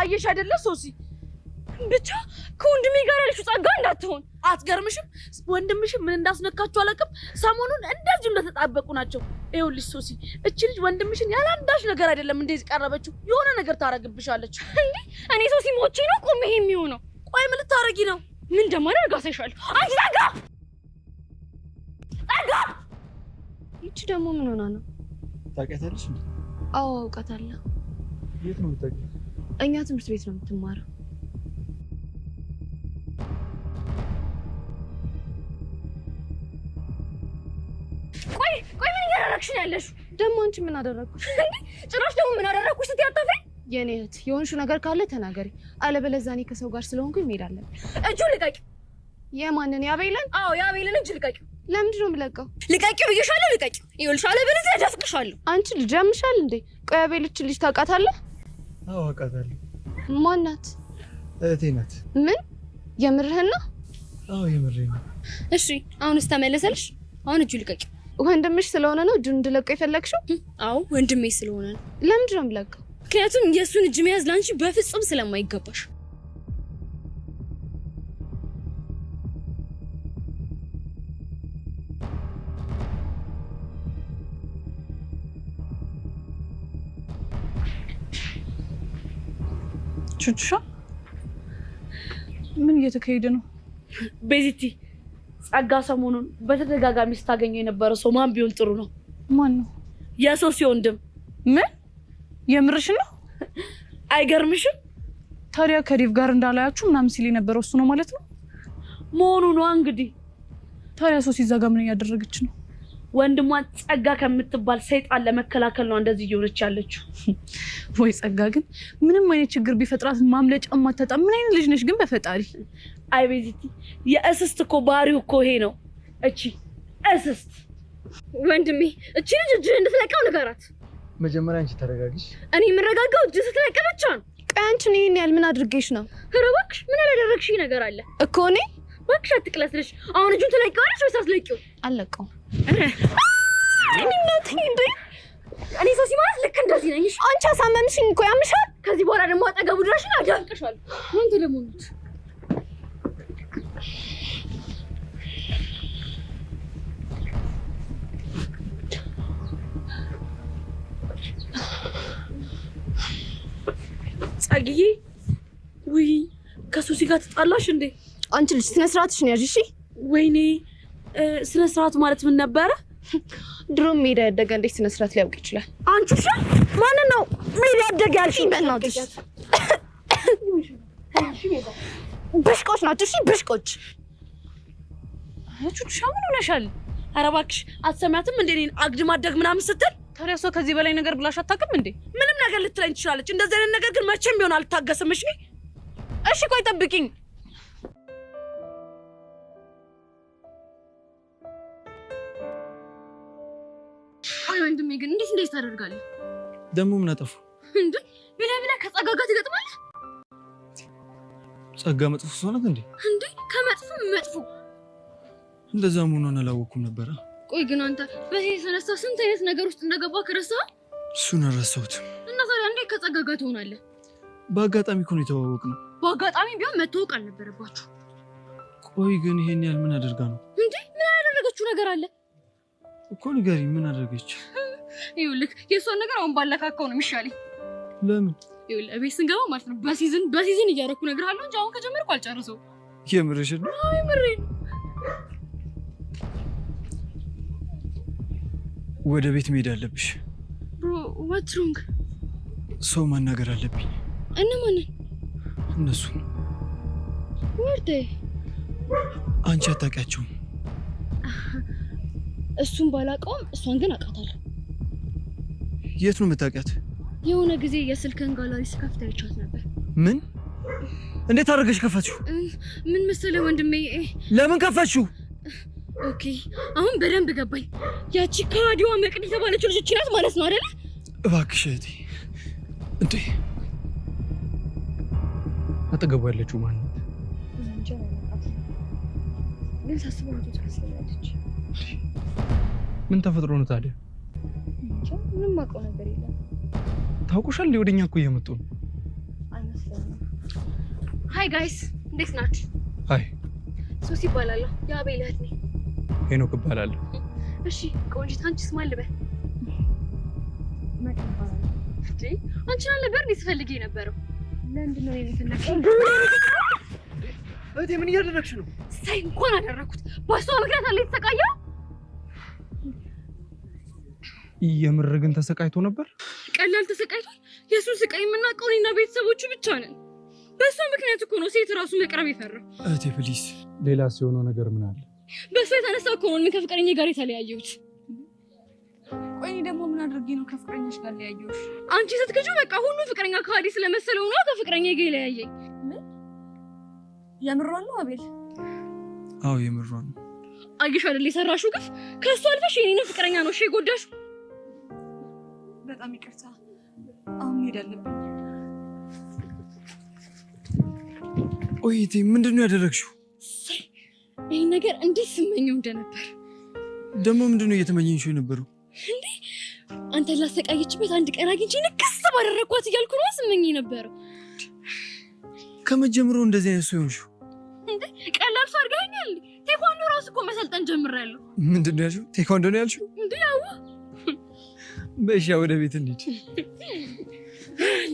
አየሽ አይደለ ሶሲ ብቻ ከወንድሜ ጋር ያለሽው ጸጋ እንዳትሆን አትገርምሽም? ወንድምሽም ምን እንዳስነካቸው አላውቅም። ሰሞኑን እንደዚህ እንደተጣበቁ ናቸው። ይኸውልሽ ሶሲ እቺ ልጅ ወንድምሽን ያላንዳሽ ነገር አይደለም እንደዚህ ቀረበችው። የሆነ ነገር ታረግብሻለች እንዴ። እኔ ሶሲ ሞቼ ነው ቆሜ ይሄ የሚሆነው? ቆይ ምን ልታረጊ ነው? ምን እንደማደርግ አሳይሻለሁ። አንቺ ጸጋ ይቺ ደግሞ ምን ሆና ነው? ታውቂያታለሽ እንዴ? አዎ አውቃታለሁ። የት ነው የምታውቂው? እኛ ትምህርት ቤት ነው የምትማረው። ቆይ ምን እያደረግሽ ነው ያለሽው? ደግሞ አንቺ ምን አደረግኩሽ? ጭራሽ ደግሞ ምን አደረግኩሽ ስትይ አታፍሪ? የኔ እህት የሆንሽው ነገር ካለ ተናገሪ፣ አለበለዚያ እኔ ከሰው ጋር ስለሆንኩኝ መሄድ አለብኝ። እጁን ልቀቂ። የማንን? የአቤልን? አዎ የአቤልን እጅ ልቀቂ። ለምንድን ነው የምለቀው? ልቀቂው ብዬሻለሁ፣ ልቀቂው። ይኸውልሽ አለበለዚያ እደፍቅሻለሁ። አንቺ ልጅ ያምሻል እንዴ? ቆይ አቤል እቺ ልጅ ታውቃታለህ? አዎ አውቃታለሁ። ማን ናት? እህቴ ናት። ምን? የምርህን ነው? አዎ የምሬን ነው። እሺ አሁንስ ተመለሰልሽ? አሁን እጁ ልቀቂው። ወንድምሽ ስለሆነ ነው እጁን እንድለቀው የፈለግሽው? አዎ ወንድሜ ስለሆነ ነው። ለምንድን ነው የምለቀው? ምክንያቱም የእሱን እጅ መያዝ ለአንቺ በፍጹም ስለማይገባሽ። ቹቹሻ ምን እየተካሄደ ነው? ቤዚቲ ጸጋ ሰሞኑን በተደጋጋሚ ስታገኘው የነበረ ሰው ማን ቢሆን ጥሩ ነው? ማን ነው? የሶሲ ወንድም። ምን? የምርሽ ነው? አይገርምሽም? ታዲያ ከዴቭ ጋር እንዳላያችሁ ምናምን ሲል የነበረው እሱ ነው ማለት ነው? መሆኑ ነው እንግዲህ። ታዲያ ሶሲ እዛ ጋር ምን እያደረገች ነው? ወንድሟን ጸጋ ከምትባል ሰይጣን ለመከላከል ነው እንደዚህ እየሆነች ያለችው። ወይ ጸጋ ግን ምንም አይነት ችግር ቢፈጥራት ማምለጫ ማታጣ ምን አይነት ልጅ ነሽ ግን በፈጣሪ። አይ ቤዚቲ የእስስት እኮ ባህሪው እኮ ይሄ ነው። እቺ እስስት ወንድሜ እቺ ልጅ እጅ እንድትለቀው ንገራት። መጀመሪያ አንቺ ተረጋግሽ። እኔ የምረጋጋው እጅ ስትለቀ ብቻ ነው። ቆይ አንቺ ይሄን ያህል ምን አድርጌሽ ነው? ኧረ እባክሽ ምን ያላደረግሽኝ ነገር አለ እኮ እኔ። እባክሽ አትቅለስልሽ። አሁን እጁን ትለቂዋለሽ ወይስ አትለቂው? አለቀው። እኔ ሶሲ ማለት ልክ እንደዚህ ነኝ። አንቺ አሳመምሽኝ እኮ ያምሻል። ከዚህ በኋላ ደግሞ አጠገቡ ድረሽና አዳንቅሻለሁ። ምን ተደሞኑት? ጸግዬ ውይ ከሶሲ ጋር ተጣላሽ እንዴ? አንቺ ልጅ ስነ ስርዓትሽን ያዥ እሺ። ወይኔ ስነ ስርዓት ማለት ምን ነበረ? ድሮም ሜዳ ያደገ እንዴት ስነ ስርዓት ሊያውቅ ይችላል? አንቺ ሻ ማን ነው ሜዳ ያደገ ያልሽኝ? በእናትሽ ብሽቆች ናቸው። እሺ ብሽቆች። ቹቹሻ ምን ሆነሻል? ኧረ እባክሽ አትሰሚያትም እንዴ? እኔን አግድም አደግ ምናምን ስትል ታዲያ እሷ ከዚህ በላይ ነገር ብላሽ አታውቅም እንዴ? ምንም ነገር ልትለኝ ትችላለች። እንደዚህ አይነት ነገር ግን መቼም ቢሆን አልታገስም። እሺ እሺ ቆይ ጠብቂኝ። አይ ወንድሜ ግን እንዴት እንደዚህ ታደርጋለህ? ደግሞ ምን አጠፉ እንዴ? ብላ ከጸጋ ጋር ትገጥማለህ? ጸጋ መጥፎ ሰው ናት እንዴ? እንዴ ከመጥፎ መጥፎ። እንደዛ መሆኗን አላወኩም ነበር። ቆይ ግን አንተ በዚህ የተነሳ ስንት አይነት ነገር ውስጥ እንደገባ ከረሳህ? እሱን አልረሳሁትም። እና ታዲያ እንዴት ከጸጋ ጋር ትሆናለህ? በአጋጣሚ እኮ ነው የተዋወቅነው። በአጋጣሚ ቢሆን መተዋወቅ አልነበረባችሁ። ቆይ ግን ይሄን ያህል ምን አድርጋ ነው? እንዴ ምን ያደረገችው ነገር አለ እኮ ንገሪኝ። ምን አደረገች? ይኸውልህ የእሷን ነገር አሁን ባለካካው ነው የሚሻለኝ። ለምን? ይኸውልህ ቤት ስንገባ ማለት ነው በሲዝን እያደረኩ እነግርሃለሁ እንጂ አሁን ከጀመርኩ አልጨርሰውም። የምርሽን ነው? አይ የምሬን። ወደ ቤት መሄድ አለብሽ። ብሮ ዋት ሮንግ? ሰው ማናገር አለብኝ። እነማንን? እነሱ ወርዴ አንቺ አታውቂያቸውም። እሱን ባላውቀውም እሷን ግን አውቃታለሁ። የት ነው የምታውቂያት? የሆነ ጊዜ የስልክን ጋላሪ ስከፍት አይቻት ነበር። ምን? እንዴት አድርገሽ ከፈትሽው? ምን መሰለህ ወንድሜ። ለምን ከፈትሽው? ኦኬ አሁን በደንብ ገባኝ። ያቺ ከሃዲዋ መቅዲ የተባለችው ልጅ ናት ማለት ነው አይደለ? እባክሽ እህቴ። እንዴ አጠገቡ ያለችው ማን ናት? ግን ሳስበው ትመስለኛለች። ምን ተፈጥሮ ነው ታዲያ? ምንም አውቀው ነገር የለም። ታውቁሻል? ወደኛ እኮ እየመጡ ነው። አይመስልም። ሃይ ጋይስ እንዴት ናችሁ? ሃይ ሶሲ እባላለሁ። የአቤል እህት ነኝ። ሄኖክ እባላለሁ። እሺ ቆንጂት፣ አንቺስ ማን ልበል? መጣ እባላለሁ። አንቺን አልነበር እንዴ ስፈልግ የነበረው? ለምንድን ነው የፈለግሽኝ? እህቴ ምን እያደረግሽ ነው? ሳይ እንኳን አደረኩት። በሷ ምክንያት አለ የተሰቃየው። የምር ግን ተሰቃይቶ ነበር? ቀላል ተሰቃይቷል። የሱን ስቃይ የምናውቀው እኔና ቤተሰቦቹ ብቻ ነን። በሷ ምክንያት እኮ ነው ሴት ራሱ መቅረብ የፈራው። እህቴ ፕሊዝ፣ ሌላ ሲሆነው ነገር ምን አለ? በሷ የተነሳ እኮ ነው ከፍቅረኛዬ ጋር የተለያየሁት። ቆይ እኔ ደግሞ ምን አድርጌ ነው ከፍቅረኛሽ ጋር ለያየሁሽ? አንቺ ስትገጪው በቃ ሁሉ ፍቅረኛ ከሃዲ ስለመሰለው ነው ከፍቅረኛዬ ጋር የለያየኝ። የምሯን ነው አቤል? አዎ የምሯን ነው። አየሽ አይደል የሰራሽው ግፍ። ከሷ አልፈሽ የኔን ፍቅረኛ ነው እሺ የጎዳሽው። በጣም ይቅርታ፣ አሁን መሄድ አለብኝ። ቆይ እህቴ ምንድን ነው ያደረግሽው? ይህን ነገር እንዴት ስመኘው እንደነበር። ደግሞ ምንድን ነው እየተመኘሽው የነበረው? እንዴ አንተን ላሰቃየችበት አንድ ቀን አግኝቼ ንክስ ባደረኳት እያልኩ ነው ስመኝ የነበረው። ከመጀመሩ እንደዚህ አይነት ሰው ይሆንሽው? እንዴ ቀላል ሰው አድርገኸኛል። ቴኳንዶ ራሱ እኮ መሰልጠን ጀምሬያለሁ። ምንድን ነው ያልሽው? ቴኳንዶ ነው ያልሽው? እንዴ ያው በእሻ ወደ ቤት እንሂድ።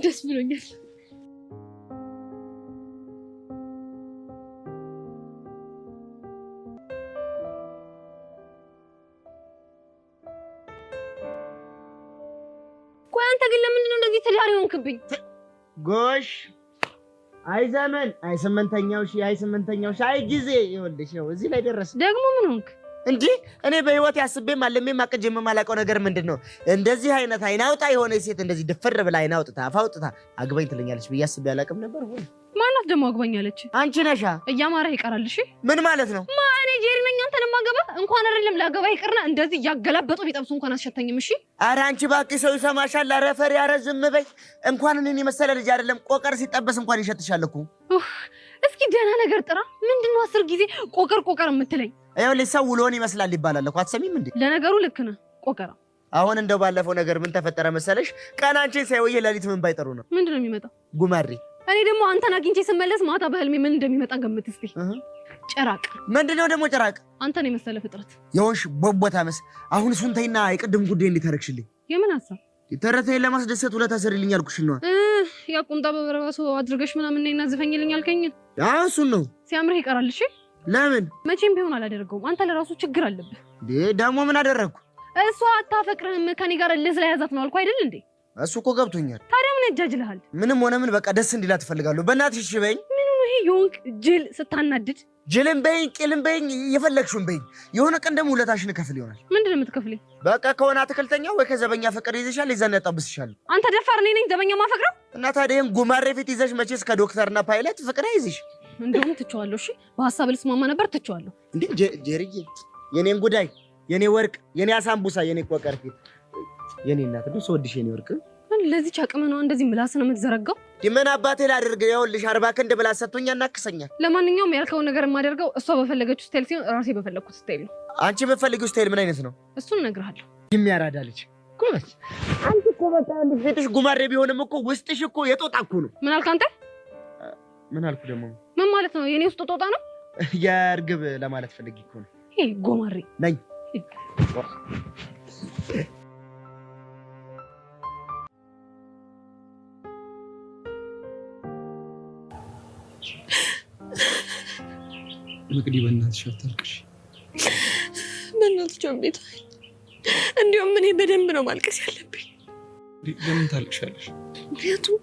ደስ ብሎኛል። ቆይ አንተ ግን ለምንድን ነው እንደዚህ ተዳሪ ሆንክብኝ? ጎሽ አይ ዘመን አይ ስምንተኛው አይ ጊዜ ይኸውልሽ ነው እዚህ ላይ ደረስ። ደግሞ ምን ሆንክ እንዴ? እኔ በህይወት ያስቤም አለሜም አቅጄም የማላውቀው ነገር ምንድነው? እንደዚህ አይነት አይናውጣ የሆነ ሴት እንደዚህ ድፍር ብላ አይናውጥታ አፋውጥታ አግባኝ ትለኛለች ብዬ አስቤ አላውቅም ነበር። ሆነ ማናት ደግሞ አግባኛለች? አንቺ ነሻ። እያማረህ ይቀራል። እሺ ምን ማለት ነው? እኔ ጄሪ ነኝ አንተን ማገባ እንኳን አይደለም ላገባ ይቅርና እንደዚህ ያገላበጡ ቢጠብሱ እንኳን አስሸተኝም። እሺ ኧረ አንቺ እባክሽ ሰው ይሰማሻል። ኧረ ፈሪ፣ ኧረ ዝም በይ። እንኳን እኔን የመሰለ ልጅ አይደለም ቆቀር ሲጠበስ እንኳን ይሸትሻል እኮ። እስኪ ደህና ነገር ጥራ። ምንድነው 10 ጊዜ ቆቀር የምትለኝ? ይኸውልሽ ሰው ውሎን ይመስላል ይባላል እኮ አትሰሚም እንዴ? ለነገሩ ልክ ነህ ቆቀራ። አሁን እንደው ባለፈው ነገር ምን ተፈጠረ መሰለሽ? ቀን አንቺን ሳይወይ ሌሊት ምን ባይጠሩ ነው? ምንድነው የሚመጣው? ጉማሬ። እኔ ደግሞ አንተን አግኝቼ ስመለስ ማታ በህልሜ ምን እንደሚመጣ ገምት እስቲ። ጭራቅ። ምንድነው ደግሞ ጭራቅ? አንተን የመሰለ ፍጥረት የሆንሽ ቦቦታ መስ። አሁን እሱን ተይና የቅድም ጉዳይ እንዴት አደረግሽልኝ? የምን ሀሳብ? ተረተኝ ለማስደሰት ሁለት አሰርልኝ አልኩሽ ነው። ያ ቁምጣ በበረባሶ አድርገሽ ምናምን ነይና ዝፈኝልኝ አልከኝ። አዎ እሱን ነው። ሲያምርህ ይቀራል። እሺ ለምን? መቼም ቢሆን አላደርገውም። አንተ ለራሱ ችግር አለብህ። ደግሞ ምን አደረግኩ? እሷ አታፈቅርህም ከኔ ጋር ስለያዛት ነው አልኩ አይደል እንዴ? እሱ እኮ ገብቶኛል። ታዲያ ምን እጃጅልሃል? ምንም ሆነ ምን በቃ ደስ እንዲላት እፈልጋለሁ። በእናትሽ እሺ በይኝ። ምን ነው ይሄ የሆንክ ጅል ስታናድድ? ጅልም በይኝ ቂልም በይኝ የፈለግሽውን በይኝ። የሆነ ቀን ደግሞ ሁለታሽን እከፍል ይሆናል። ምንድን ነው የምትከፍለኝ? በቃ ከሆነ አትክልተኛ ወይ ከዘበኛ ፍቅር ይዘሻል፣ ይዘን ያጣብስሻል። አንተ ደፋር እኔ ነኝ ዘበኛ ማፈቅረው? እና ታዲያ ይሄን ጉማሬ ፊት ይዘሽ መቼስ ከዶክተርና ፓይለት ፍቅር አይዝሽ። እንደውም ትቼዋለሁ። እሺ በሐሳብ ልስማማ ነበር ትቼዋለሁ። እንዴ ጄሪዬ፣ የኔን ጉዳይ፣ የኔ ወርቅ፣ የኔ አሳምቡሳ፣ የኔ ቆቀር ፊት፣ የኔ እናት ነው ስወድሽ የኔ ወርቅ። ለዚህ ጫቅም ነው እንደዚህ ምላስ ነው የምትዘረጋው? ምን አባቴ ላድርግ? ይኸውልሽ 40 ክንድ ብላ ሰጥቶኛ እናክሰኛል። ለማንኛውም ያልከውን ነገር የማደርገው እሷ በፈለገችው ስታይል ሲሆን ራሴ በፈለኩት ስታይል ነው። አንቺ በፈልጊው ስታይል ምን አይነት ነው? እሱን እነግርሃለሁ። የሚያራዳ ልጅ ጎበዝ። አንቺ እኮ በቃ ፊትሽ ጉማሬ ቢሆንም እኮ ውስጥሽ እኮ የጦጣ እኮ ነው። ምን አልክ አንተ? ምን አልኩ ደግሞ? ምን ማለት ነው? የኔ ውስጥ ጦጣ ነው? የእርግብ ለማለት ፈልጊ እኮ ነው። ይሄ ጎማሬ ነኝ። መቅዲ በእናትሽ አታልቅሽ። በእናትሽ ቤት እንዲሁም እኔ በደንብ ነው ማልቀስ ያለብኝ። ለምን ታልቅሻለሽ? ምክንያቱም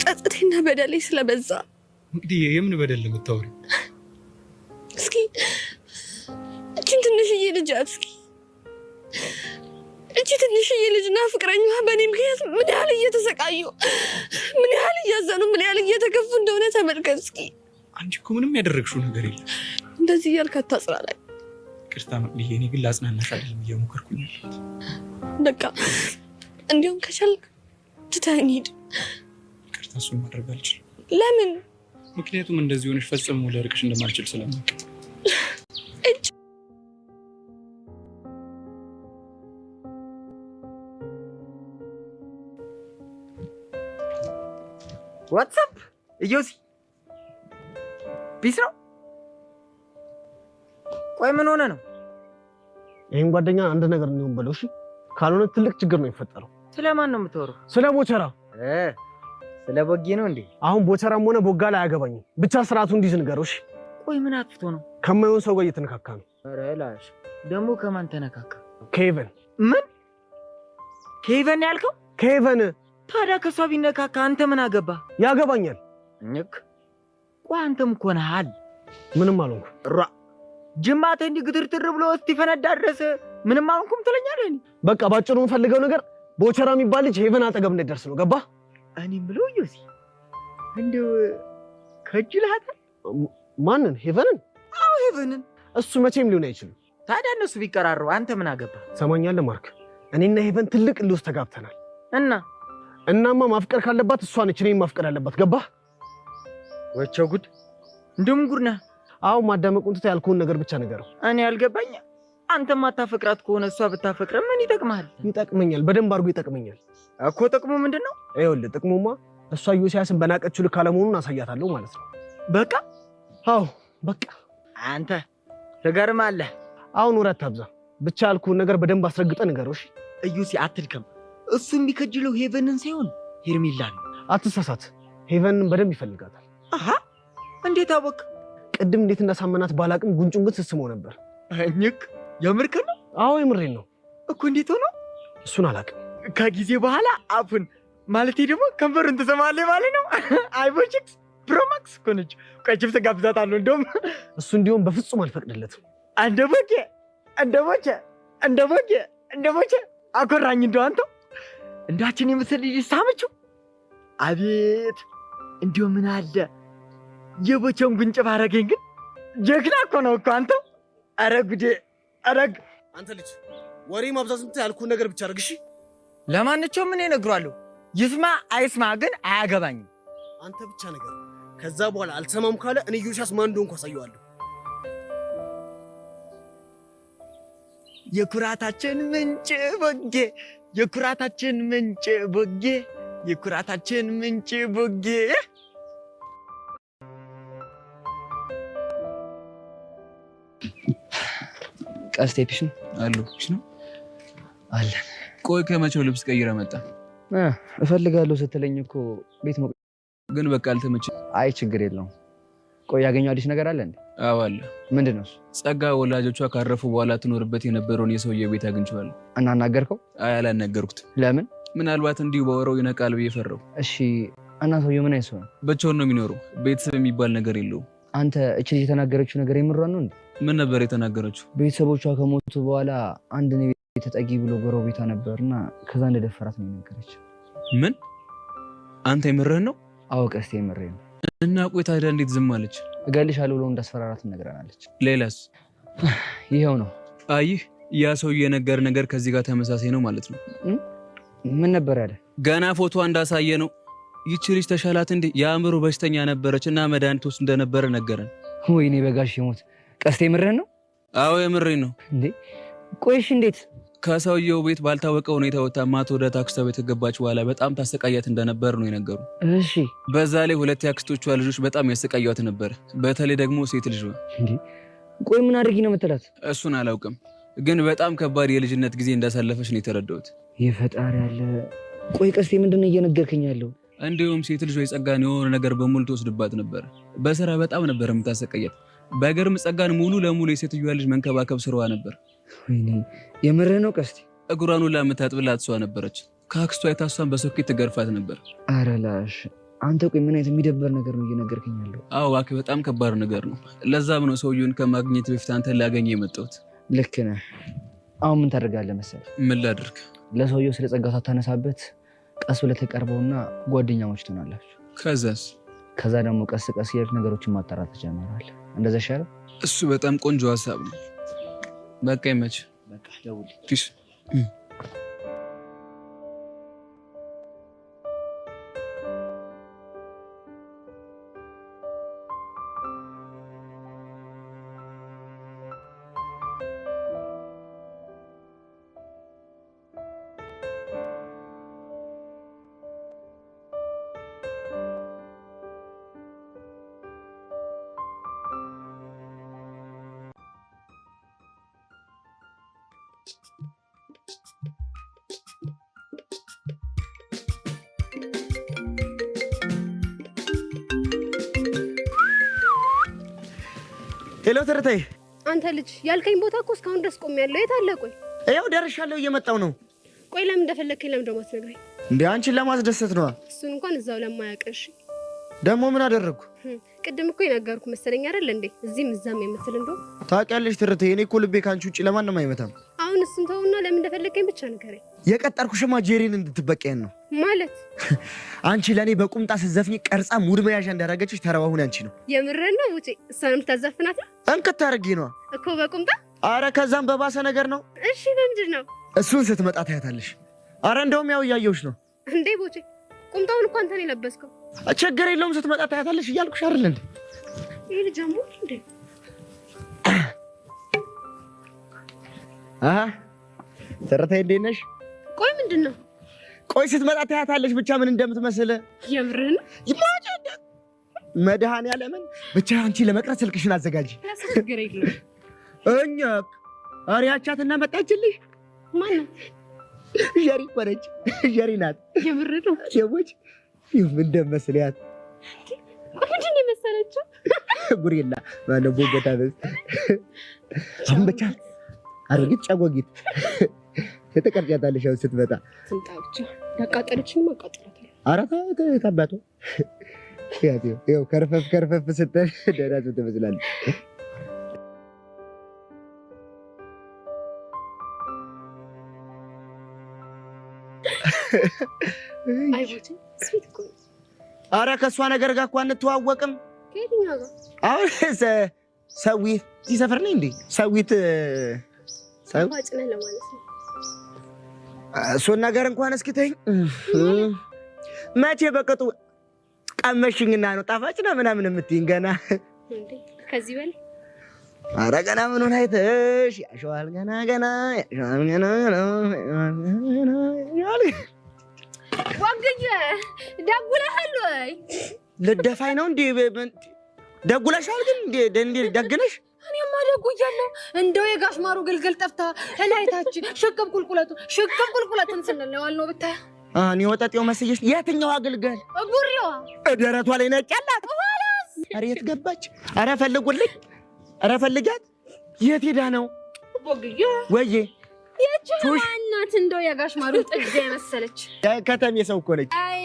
ጸጸቴና በደሌ ስለበዛ። መቅዲ የምን በደል ለምታወሪ? እስኪ እቺን ትንሽዬ ልጅ እስኪ እቺ ትንሽዬ ልጅና ፍቅረኛዋ በእኔ ምክንያት ምን ያህል እየተሰቃዩ፣ ምን ያህል እያዘኑ፣ ምን ያህል እየተከፉ እንደሆነ ተመልከት እስኪ። አንቺ እኮ ምንም ያደረግሽው ነገር የለም። እንደዚህ እያልክ አታጽናናኝ። ይቅርታ መቅዲ፣ እኔ ግን ላጽናናሽ አይደለም እየሞከርኩኝ ያለሁት። በቃ እንዲያውም ከቻልክ ትተኸኝ ሂድ። ይቅርታ እሱን ማድረግ አልችልም። ለምን? ምክንያቱም እንደዚህ ሆነሽ ፈጽሞ ልርቅሽ እንደማልችል ስለማውቅ። ዋትስአፕ እዮሲ ፒስ ነው። ቆይ ምን ሆነ ነው? ይሄን ጓደኛ አንድ ነገር ነው በለው እሺ። ካልሆነ ትልቅ ችግር ነው የሚፈጠረው። ስለማን ነው የምትወራው? ስለ ቦቸራ። ስለ ቦጌ ነው እንዴ? አሁን ቦቸራም ሆነ ቦጋ ላይ አያገባኝም። ብቻ ስርዓቱ እንዲዝ ንገረው እሺ። ቆይ ምን አጥፍቶ ነው? ከማይሆን ሰው ጋር እየተነካካ ነው። ኧረ ላሽ ደግሞ ከማን ተነካካ? ኬቨን። ምን ኬቨን ያልከው? ኬቨን። ታዲያ ከሷ ቢነካካ አንተ ምን አገባ? ያገባኛል። እኝክ ቆይ አንተም እኮ ነሃል። ምንም አልሆንኩ። ራ ጅማቴ እንዲህ ግትርትር ብሎ እስቲፈነዳ ድረስ ምንም አልሆንኩም ትለኛለህ? በቃ ባጭሩ የምፈልገው ነገር ቦቸራ የሚባል ልጅ ሄቨን አጠገብ እንደደርስ ነው። ገባ? እኔም ብለው ዮሲ እንደው ከጅልሃታል። ማንን? ሄቨንን? አዎ ሄቨንን። እሱ መቼም ሊሆን አይችልም። ታዲያ እነሱ ቢቀራረቡ አንተ ምን አገባ? ሰማኛለህ ማርክ፣ እኔና ሄቨን ትልቅ ልውስ ተጋብተናል። እናማ ማፍቀር ካለባት እሷ ነች እኔን ማፍቀር ያለባት። ገባ? ወቸው ጉድ! እንደም ጉድ ነህ። አዎ ማዳመቁን ትተህ ያልኩህን ነገር ብቻ ንገረው። እኔ ያልገባኝ አንተ ማታፈቅራት ከሆነ እሷ ብታፈቅረ ምን ይጠቅማል? ይጠቅመኛል፣ በደንብ አድርጎ ይጠቅመኛል እኮ። ጥቅሙ ምንድነው? ይኸውልህ ጥቅሙማ እሷ ዮሲያስን በናቀችው ልክ አለመሆኑን አሳያታለሁ ማለት ነው። በቃ? አዎ በቃ። አንተ ትገርማለህ። አሁን ወሬ አታብዛ፣ ብቻ ያልኩህን ነገር በደንብ አስረግጠህ ንገረው እሺ። እዩሲ አትድከም። እሱ የሚከጅለው ሄቨንን ሳይሆን ሄርሜላን። አትሳሳት፣ ሄቨንን በደንብ ይፈልጋታል። አሃ እንዴት አወቅ? ቅድም እንዴት እንዳሳመናት ባላቅም ጉንጩን ግን ስስመው ነበር። እኝክ የምርክ ነው? አዎ የምሬን ነው እኮ። እንዴት ሆኖ? እሱን አላቅም። ከጊዜ በኋላ አፉን ማለቴ ደግሞ ከንፈሩን ትሰማለህ ማለት ነው። አይቦችክስ ፕሮማክስ እኮ ነች። ቆይ ችፕስ ጋብዛታለሁ። እንደውም እሱ እንዲሁም በፍጹም አልፈቅድለትም። እንደ ቦቼ አኮራኝ። እንደው አንተው እንዳችን የምስል ልጅ ሳመችው። አቤት እንዲሁ ምን አለ የቦቼውን ጉንጭ ባረገኝ። ግን ጀግና እኮ ነው እኮ አንተው። ኧረ ጉዴ! አረግ አንተ ልጅ ወሬ ማብዛት እንትን ያልኩህን ነገር ብቻ አድርግ እሺ። ለማንኛውም ምን እነግሯለሁ? ይስማ አይስማ ግን አያገባኝም። አንተ ብቻ ነገር ከዛ በኋላ አልሰማም ካለ እኔ ዮሲያስ ማን እንደሆንኩ አሳየዋለሁ። የኩራታችን ምንጭ ቦጌ፣ የኩራታችን ምንጭ ቦጌ፣ የኩራታችን ምንጭ ቦጌ። ቀስቴ ፒሽ ነው አሉ። ፒሽ ነው አለን። ቆይ ከመቼው ልብስ ቀይረ መጣ? እፈልጋለሁ ስትለኝ እኮ ቤት ሞቅ ግን በቃ አልተመቸ። አይ ችግር የለውም። ቆይ ያገኘው አዲስ ነገር አለ እንዴ? አዎ አለ። ምንድን ነው? ጸጋ ወላጆቿ ካረፉ በኋላ ትኖርበት የነበረውን የሰውዬ ቤት አግኝቼዋለሁ። እና አናገርከው? አይ አላናገርኩትም። ለምን? ምናልባት እንዲሁ በወረው ይነቃል ብዬ ፈራሁ። እሺ እና ሰውዬው ምን አይነት ሰው ነው? ብቻውን ነው የሚኖረው። ቤተሰብ የሚባል ነገር የለውም። አንተ እቺ ልጅ የተናገረችው ነገር የምሯን ነው እንዴ? ምን ነበር የተናገረችው? ቤተሰቦቿ ከሞቱ በኋላ አንድ ነው ተጠጊ ብሎ ጎረቤቷ ነበርና ከዛ እንደደፈራት ነው የነገረችው። ምን? አንተ የምርህን ነው? አዎ ቀስቴ የምሬን ነው። እና ቆይ ታዲያ እንዴት ዝም አለች? እገልሻለሁ ብሎ እንዳስፈራራት ነግራናለች። ሌላስ? ይሄው ነው። አይህ ያ ሰውዬ የነገር ነገር ከዚህ ጋር ተመሳሳይ ነው ማለት ነው። ምን ነበር ያለ? ገና ፎቶ እንዳሳየ ነው። ይቺ ልጅ ተሻላት እንዴ? የአእምሮ በሽተኛ ነበረች እና መድኃኒት ወስድ እንደነበረ ነገረን። ወይኔ በጋሽ ይሞት። ቀስቴ የምርህን ነው? አዎ የምሬን ነው። እንዴ ቆይሽ እንዴት? ከሰውየው ቤት ባልታወቀ ሁኔታ ወጣ ማቶ ወደ ታክስቷ ቤት ገባች። በኋላ በጣም ታሰቃያት እንደነበር ነው የነገሩ። እሺ። በዛ ላይ ሁለት ያክስቶቿ ልጆች በጣም ያሰቃያት ነበር። በተለይ ደግሞ ሴት ልጅ ነው። እንዴ ቆይ ምን አድርጊ ነው የምትላት? እሱን አላውቅም፣ ግን በጣም ከባድ የልጅነት ጊዜ እንዳሳለፈች ነው የተረዳሁት። የፈጣሪ ያለ። ቆይ ቀስቴ ምንድነው እየነገርከኝ ያለው? እንዲሁም ሴት ልጅ ወይ ጸጋን የሆነ ነገር በሙሉ ትወስድባት ነበር። በስራ በጣም ነበር የምታሰቃያት። በገርም ጸጋን ሙሉ ለሙሉ የሴትዮዋ ልጅ መንከባከብ ስራዋ ነበር። ወይኔ የምርህ ነው ቀስቴ? እግሯን ሁላ የምታጥብላት እሷ ነበረች። ከአክስቷ የታሷን በሶኬት ትገርፋት ነበር። ኧረ ላሽ አንተ ቆይ ምን አይነት የሚደበር ነገር ነው እየነገርከኝ ያለው? አዎ እባክህ በጣም ከባድ ነገር ነው። ለዛም ነው ሰውየውን ከማግኘት በፊት አንተን ላገኘ የመጣሁት። ልክ ነህ። አሁን ምን ታደርጋለህ መሰለህ? ምን ላድርግ? ለሰውየው ስለ ጸጋው ሳታነሳበት ቀስ ብለህ ተቀርበውና ጓደኛሞች ትሆናላችሁ። ከዛስ? ከዛ ደግሞ ቀስ ቀስ የሄድክ ነገሮችን ማጣራት ትጀምራለህ። እንደዛ ይሻላል። እሱ በጣም ቆንጆ ሀሳብ ነው። በቃ ይመች። በቃ ደውል። ፒስ ሄሎ ትርታዬ። አንተ ልጅ ያልከኝ ቦታ እኮ እስካሁን ድረስ ቆሜያለሁ። የት አለ? ቆይ ያው ደርሻለሁ፣ እየመጣሁ ነው። ቆይ ለምን እንደፈለግከኝ ለምን ደግሞ አትነግረኝ? እንዴ አንቺን ለማስደሰት ነዋ። እሱን እንኳን እዛው ለማያውቅሽ። ደግሞ ምን አደረግኩ? ቅድም እኮ የነገርኩ መሰለኝ አይደል እንዴ? እዚህም እዛም የምትል እንደው ታውቂያለሽ ትርታዬ፣ እኔ እኮ ልቤ ካንቺ ውጪ ለማንም አይመታም። አሁን እሱን ተውና ለምን እንደፈለግከኝ ብቻ ንገረኝ። የቀጠርኩሽማ ጄሪን እንድትበቀየን ነው። ማለት አንቺ ለኔ በቁምጣ ስትዘፍኝ ቀርጻ ሙድ መያዣ እንዳደረገችሽ ተራው አሁን አንቺ ነው። የምርህን ነው ውጪ? እሷንም ታዘፍናት ነው እንከት ታርጊ ነው እኮ በቁምጣ። አረ ከዛም በባሰ ነገር ነው። እሺ በምንድን ነው? እሱን ስትመጣ ታያታለሽ። አረ እንደውም ያው እያየሁሽ ነው እንዴ ቦቼ። ቁምጣውን እኮ አንተ ነው የለበስከው። ችግር የለውም ስትመጣ ታያታለሽ እያልኩሽ አይደል እንዴ? ይሄ ልጅ አሞ እንዴ ትርታዬ እንዴት ነሽ? ቆይ ምንድን ነው? ቆይ ስትመጣ ታያታለሽ ብቻ ምን እንደምትመስል። የምርህን ነው? መድኃኒዓለምን ብቻ አንቺ ለመቅረት ስልክሽን አዘጋጂ። ችግር የለውም። እኛ አሪያቻትና መጣችልሽ። ማን ነው? ጀሪ እኮ ነች። ጀሪ ናት። የምርህን ነው? ሰዎች ምን እንደመስልያት ምንድን ነው የመሰለችው? ጉሪላ ማነው ቦቦታ በስ አሁን ብቻ አረግጥ ጫጓጊት የተቀርጫታለሽ። አሁን ስትመጣ ትምጣ ብቻ። ያቃጠለችኝም አቃጠላታለሁ። ኧረ ታባቱ ያው ከርፈፍ ስትል ደህና ሰው ትመስላለች። አይ ቦቼ ስዊት እኮ ነው። ኧረ ከእሷ ነገር ጋር እኮ አንተዋወቅም። ከየትኛው ጋር? አሁን ሰዊት እዚህ ሰፈር ነኝ እንዴ? ሰዊት ጣፋጭ ነህ ለማለት ነው። እሱን ነገር እንኳን እስኪ ተይኝ። መቼ በቅጡ ቀመሽኝና ነው ጣፋጭ ነህ ምናምን የምትይኝ ገና እንዴ? ከዚህ በላይ ኧረ ገና ምኑን አይተሽ ያሸዋል ገና ዋግዬ ደጉለሃል ወይ? ልደፋኝ ነው እንዴ? ደጉለሻል ግን እንዴ ደግነሽ? እኔማ ደጉያለሁ። እንደው የጋሽ ማሩ ግልግል ጠፍታ እላይታችን ሽቅብ ቁልቁለቱን ስንል ነው ዋልነው ብታይ። እኔ ወጠጤው መስየሽ። የትኛው አገልገል? ቡሪዋ ደረቷ ላይ ነጭ ያላት። ኧረ የት ገባች? ኧረ ፈልጉልኝ። ኧረ ፈልጊያት። የት ሄዳ ነው? ቦግዬ ወዬ የቺ እናት እንደው የጋሽ ማሩ ጥግ የመሰለች የከተሜ ሰው እኮ ነች። አይ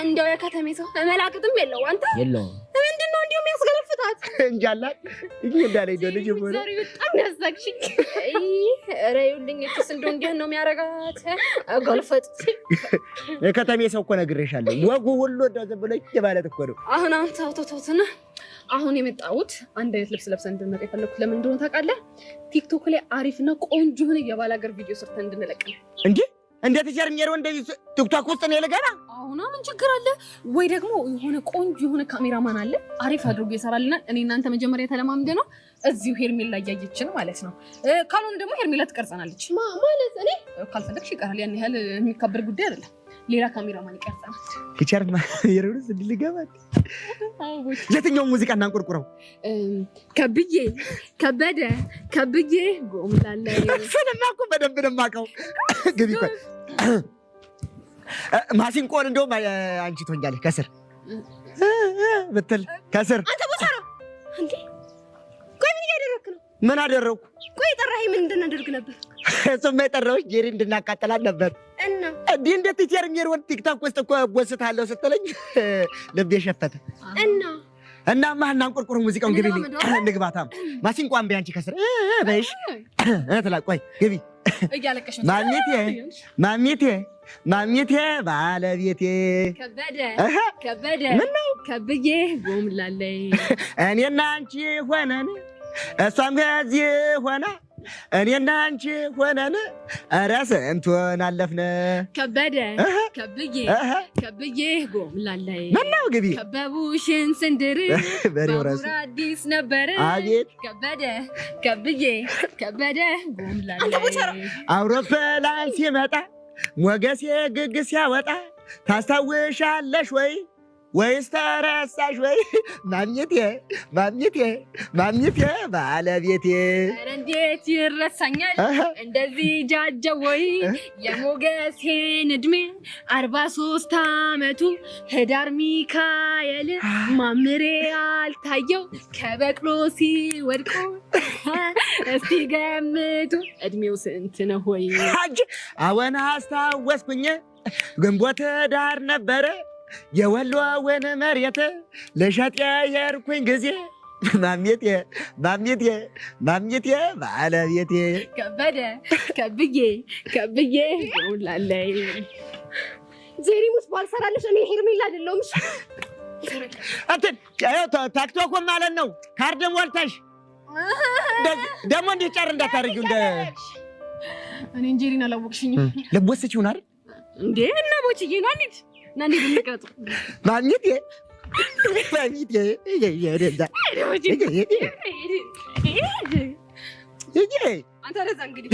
እንደው የከተሜ ሰው መላቅጥም የለው አንተ የለውም። ምንድነው እንዲሁ የሚያስገለፍታት እንጃላት እንዳለኝ ነው ልጅ ሆነ ዛሬ በጣም ያሳቅሽኝ። ኧረ ይኸውልኝ እቺስ እንደው እንዲህ ነው የሚያረጋት አገልፈጥ። የከተሜ ሰው እኮ ነግሬሻለሁ። ወጉ ሁሉ እንደዚህ ብለኝ ማለት እኮ ነው። አሁን ተውተውትና አሁን የመጣሁት አንድ አይነት ልብስ ለብሰን እንድንመጣ የፈለኩት ለምን እንደሆነ ታውቃለህ? ቲክቶክ ላይ አሪፍና ቆንጆ የሆነ የባል ሀገር ቪዲዮ ሰርተን እንድንለቅ ነው። እንዴት ጀርኛው እንደዚህ ቲክቶክ ውስጥ ነው ለገና? አሁን ምን ችግር አለ? ወይ ደግሞ የሆነ ቆንጆ የሆነ ካሜራማን አለ አሪፍ አድርጎ ይሰራልናል። እኔ እናንተ መጀመሪያ ተለማምደ ነው እዚሁ ሄርሜላ እያየችን ማለት ነው። ካልሆነ ደግሞ ሄርሜላ ትቀርጸናለች ማለት እኔ ካልፈለግሽ ይቀራል። ያን ያህል የሚካበር ጉዳይ አይደለም። ሌላ ካሜራማን ይቀርጸናል። ኪቸርማ የሩስ እንድልገባት የትኛው ሙዚቃ እናንቆርቁረው? ከብዬ ጎምላለ ስለማ እኮ በደንብ ነው የማውቀው። ግቢ እኮ ማሲንቆን እንደውም አንቺ ትሆኛለሽ ከስር ብትል ከስር አንተ ቦታ ነው እንዴ? ቆይ ምን እያደረግክ ነው? ምን አደረኩ? ቆይ ጠራኸኝ ምን እንድናደርግ ነበር? እሱማ የጠራሁሽ ጄሪ እንድናቃጠላት ነበር። እና እንዲህ እንደ ቲቸር የሚሄድ ቲክቶክ ውስጥ እኮ ወስታለሁ ስትለኝ ልቤ ሸፈተ። እናማ እናንቆርቁረው ሙዚቃውን ግቢ ንግባታም ማሲንቋን ቢያንቺ ከስር በይሽ ትላ ቆይ ግቢ እያለቀሽ ማሚቴ ባለቤቴ ከበደ ከብዬ ጎምላለይ እኔና አንቺ ሆነን እሷም ከዚህ ሆና እኔና አንቺ ሆነን ኧረ ስንቱን አለፍነ። ከብዬ ጎምላለይ ምነው ግቢ ከበቡሽን ስንድር ባቡር አዲስ ነበር። አቤት ከበደ ጎምላለይ አውሮፕላን ሲመጣ ሞገሴ ግግ ሲያወጣ ታስታውሻለሽ ወይ ወይስ ተረሳሽ ወይ ማግኘቴ ባለቤቴ? ኧረ እንዴት ይረሳኛል እንደዚህ ጃጀው ወይ የሞገሴን እድሜ 43 ዓመቱ ህዳር ሚካኤል ማምሬ አልታየው ከበቅሎ ሲወድቁ እስቲ ገምቱ እድሜው ስንት ነው ሆይ? አወና አስታወስኩኝ ግንቦት ዳር ነበረ የወሎውን መሬት ልሸጥ የሄድኩኝ ጊዜ ማግኘቴ ባለቤቴ ከበደ ከብዬ ላለይ ዜሪሙስ ባልሰራልሽ እኔ ሄርሜላ አይደለሁም። እንትን ታክቶኩም ማለት ነው። ካርድ ሞልተሽ ደግሞ እንዲህ ጨር እንዳታደርጊው እንደ እኔ እንጀሪን አላወቅሽኝም። ልቦስች ይሆናል እንዴ እና ቦችዬ ነው አንዴ ናንዴ ልንቀጥ ማግኘቴ አንተ ረዛ እንግዲህ